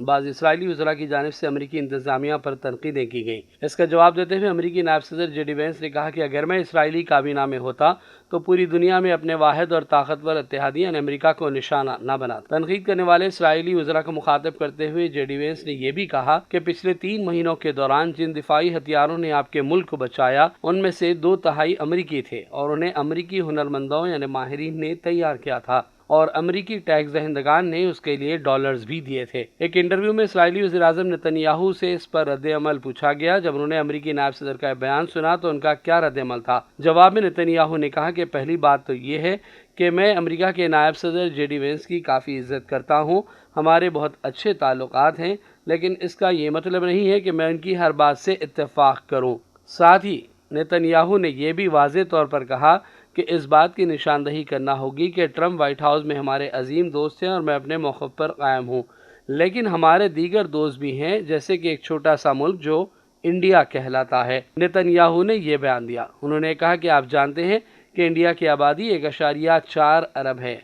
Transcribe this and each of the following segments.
بعض اسرائیلی وزراء کی جانب سے امریکی انتظامیہ پر تنقیدیں کی گئیں۔ اس کا جواب دیتے ہوئے امریکی نائب صدر جے ڈی وینس نے کہا کہ اگر میں اسرائیلی کابینہ میں ہوتا تو پوری دنیا میں اپنے واحد اور طاقتور اتحادی یعنی امریکہ کو نشانہ نہ بناتا۔ تنقید کرنے والے اسرائیلی وزراء کو مخاطب کرتے ہوئے جے ڈی وینس نے یہ بھی کہا کہ پچھلے 3 مہینوں کے دوران جن دفاعی ہتھیاروں نے آپ کے ملک کو بچایا ان میں سے 2/3 امریکی تھے اور انہیں امریکی ہنرمندوں یعنی ماہرین نے تیار کیا تھا اور امریکی ٹیکس دہندگان نے اس کے لیے ڈالرز بھی دیے تھے۔ ایک انٹرویو میں اسرائیلی وزیراعظم نتن یاہو سے اس پر رد عمل پوچھا گیا۔ جب انہوں نے امریکی نائب صدر کا بیان سنا تو ان کا کیا رد عمل تھا؟ جواب میں نتن یاہو نے کہا کہ پہلی بات تو یہ ہے کہ میں امریکہ کے نائب صدر جے ڈی وینس کی کافی عزت کرتا ہوں، ہمارے بہت اچھے تعلقات ہیں، لیکن اس کا یہ مطلب نہیں ہے کہ میں ان کی ہر بات سے اتفاق کروں۔ ساتھ ہی نتن یاہو نے یہ بھی واضح طور پر کہا کہ اس بات کی نشاندہی کرنا ہوگی کہ ٹرمپ وائٹ ہاؤس میں ہمارے عظیم دوست ہیں اور میں اپنے موقف پر قائم ہوں، لیکن ہمارے دیگر دوست بھی ہیں جیسے کہ ایک چھوٹا سا ملک جو انڈیا کہلاتا ہے۔ نتن یاہو نے یہ بیان دیا۔ انہوں نے کہا کہ آپ جانتے ہیں کہ انڈیا کی آبادی 1.4 ارب ہے۔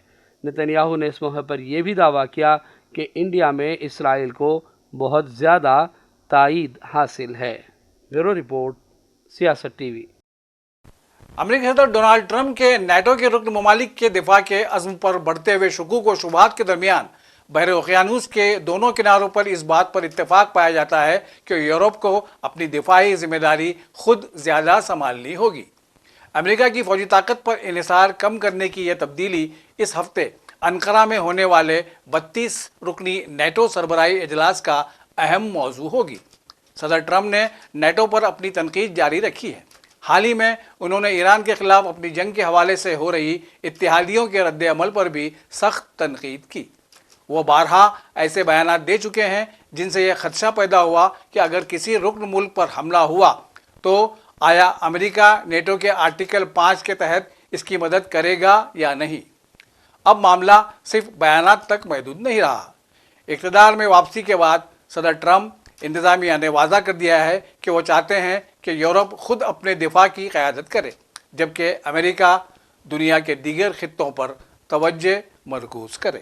نتن یاہو نے اس موقع پر یہ بھی دعویٰ کیا کہ انڈیا میں اسرائیل کو بہت زیادہ تائید حاصل ہے۔ بیورو رپورٹ، سیاست ٹی وی۔ امریکی صدر ڈونالڈ ٹرمپ کے نیٹو کے رکن ممالک کے دفاع کے عزم پر بڑھتے ہوئے شکوک و شبہات کے درمیان بحر اوقیانوس کے دونوں کناروں پر اس بات پر اتفاق پایا جاتا ہے کہ یورپ کو اپنی دفاعی ذمہ داری خود زیادہ سنبھالنی ہوگی۔ امریکہ کی فوجی طاقت پر انحصار کم کرنے کی یہ تبدیلی اس ہفتے انقرہ میں ہونے والے 32 رکنی نیٹو سربراہی اجلاس کا اہم موضوع ہوگی۔ صدر ٹرمپ نے نیٹو پر اپنی تنقید جاری رکھی ہے۔ حال ہی میں انہوں نے ایران کے خلاف اپنی جنگ کے حوالے سے ہو رہی اتحادیوں کے رد عمل پر بھی سخت تنقید کی۔ وہ بارہا ایسے بیانات دے چکے ہیں جن سے یہ خدشہ پیدا ہوا کہ اگر کسی رکن ملک پر حملہ ہوا تو آیا امریکہ نیٹو کے آرٹیکل 5 کے تحت اس کی مدد کرے گا یا نہیں۔ اب معاملہ صرف بیانات تک محدود نہیں رہا۔ اقتدار میں واپسی کے بعد صدر ٹرمپ انتظامیہ نے واضح کر دیا ہے کہ وہ چاہتے ہیں کہ یورپ خود اپنے دفاع کی قیادت کرے، جبکہ امریکہ دنیا کے دیگر خطوں پر توجہ مرکوز کرے۔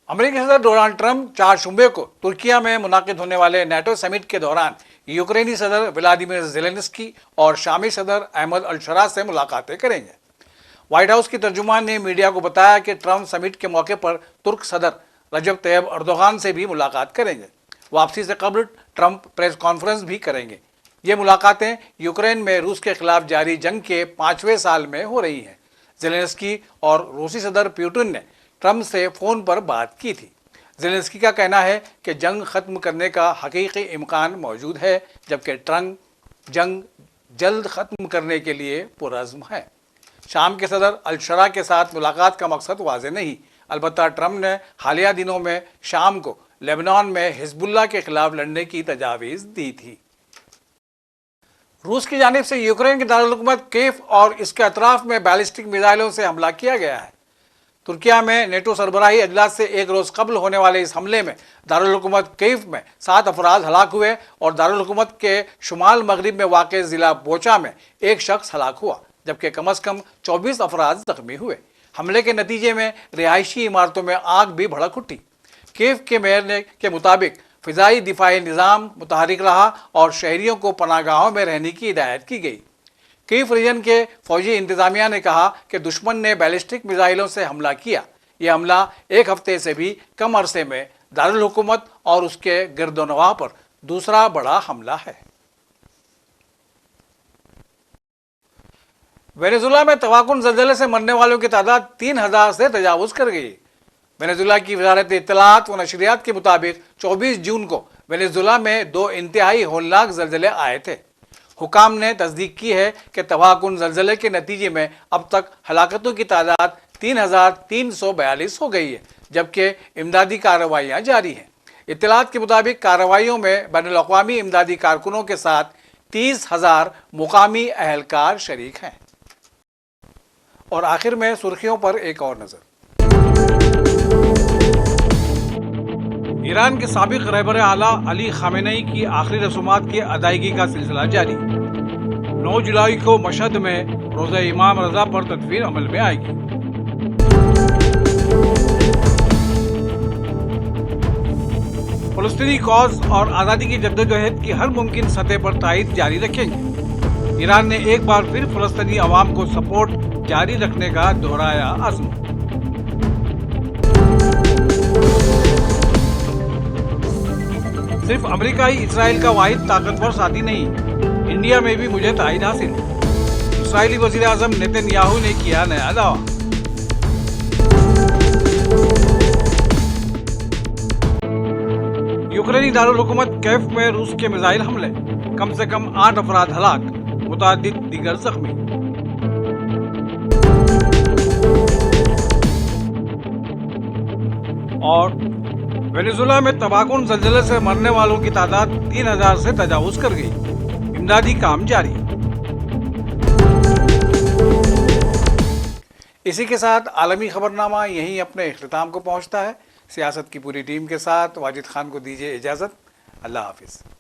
امریکی صدر ڈونالڈ ٹرمپ 4 شنبے کو ترکیہ میں منعقد ہونے والے نیٹو سمٹ کے دوران یوکرینی صدر ولادیمیر زیلنسکی اور شامی صدر احمد الشرا سے ملاقاتیں کریں گے۔ وائٹ ہاؤس کی ترجمان نے میڈیا کو بتایا کہ ٹرمپ سمٹ کے موقع پر ترک صدر رجب طیب اردوغان سے بھی ملاقات کریں گے۔ واپسی سے قبل ٹرمپ پریس کانفرنس بھی کریں گے۔ یہ ملاقاتیں یوکرین میں روس کے خلاف جاری جنگ کے 5ویں سال میں ہو رہی ہیں۔ زیلنسکی اور روسی صدر پیوٹن نے ٹرمپ سے فون پر بات کی تھی۔ زیلنسکی کا کہنا ہے کہ جنگ ختم کرنے کا حقیقی امکان موجود ہے، جبکہ ٹرمپ جنگ جلد ختم کرنے کے لیے پرعزم ہے۔ شام کے صدر الشرا کے ساتھ ملاقات کا مقصد واضح نہیں، البتہ ٹرمپ نے حالیہ دنوں میں شام کو لیبنان میں حزب اللہ کے خلاف لڑنے کی تجاویز دی تھی۔ روس کی جانب سے یوکرین کے دارالحکومت کیف اور اس کے اطراف میں بیلسٹک میزائلوں سے حملہ کیا گیا ہے۔ ترکیہ میں نیٹو سربراہی اجلاس سے ایک روز قبل ہونے والے اس حملے میں دارالحکومت کیف میں 7 افراد ہلاک ہوئے اور دارالحکومت کے شمال مغرب میں واقع ضلع بوچا میں ایک شخص ہلاک ہوا، جبکہ کم از کم 24 افراد زخمی ہوئے۔ حملے کے نتیجے میں رہائشی عمارتوں میں آگ بھی بھڑک اٹھی۔ کیف کے میئر کے مطابق فضائی دفاعی نظام متحرک رہا اور شہریوں کو پناہ گاہوں میں رہنے کی ہدایت کی گئی۔ کیف ریجن کے فوجی انتظامیہ نے کہا کہ دشمن نے بیلسٹک میزائلوں سے حملہ کیا۔ یہ حملہ ایک ہفتے سے بھی کم عرصے میں دارالحکومت اور اس کے گرد و نواح پر دوسرا بڑا حملہ ہے۔ وینزویلا میں طاقون زلزلے سے مرنے والوں کی تعداد 3000 سے تجاوز کر گئی۔ وینزویلا کی وزارت اطلاعات و نشریات کے مطابق 24 جون کو وینزویلا میں 2 انتہائی ہولناک زلزلے آئے تھے۔ حکام نے تصدیق کی ہے کہ طاقون زلزلے کے نتیجے میں اب تک ہلاکتوں کی تعداد 3342 ہو گئی ہے، جبکہ امدادی کارروائیاں جاری ہیں۔ اطلاعات کے مطابق کارروائیوں میں بین الاقوامی امدادی کارکنوں کے ساتھ 30,000 مقامی اہلکار شریک ہیں۔ اور آخر میں سرخیوں پر ایک اور نظر۔ ایران کے سابق رہبر اعلیٰ علی خامنئی کی آخری رسومات کی ادائیگی کا سلسلہ جاری۔ 9 جولائی کو مشہد میں روزہ امام رضا پر تدفین عمل میں آئے گی۔ فلسطینی کاز اور آزادی کی جدوجہد کی ہر ممکن سطح پر تائید جاری رکھیں گے۔ ایران نے ایک بار پھر فلسطینی عوام کو سپورٹ جاری رکھنے کا دہرایا عزم۔ صرف امریکہ ہی اسرائیل کا واحد طاقتور ساتھی نہیں، انڈیا میں بھی مجھے تائید حاصل۔ اسرائیلی وزیر اعظم نیتن یاہو نے کیا نیا دعویٰ۔ یوکرینی دارالحکومت کیف میں روس کے میزائل حملے، کم سے کم 8 افراد ہلاک، متعدد دیگر زخمی۔ اور وینزویلا میں تباہ کن زلزلے سے مرنے والوں کی تعداد 3000 سے تجاوز کر گئی، امدادی کام جاری۔ اسی کے ساتھ عالمی خبرنامہ یہیں اپنے اختتام کو پہنچتا ہے۔ سیاست کی پوری ٹیم کے ساتھ واجد خان کو دیجیے اجازت۔ اللہ حافظ۔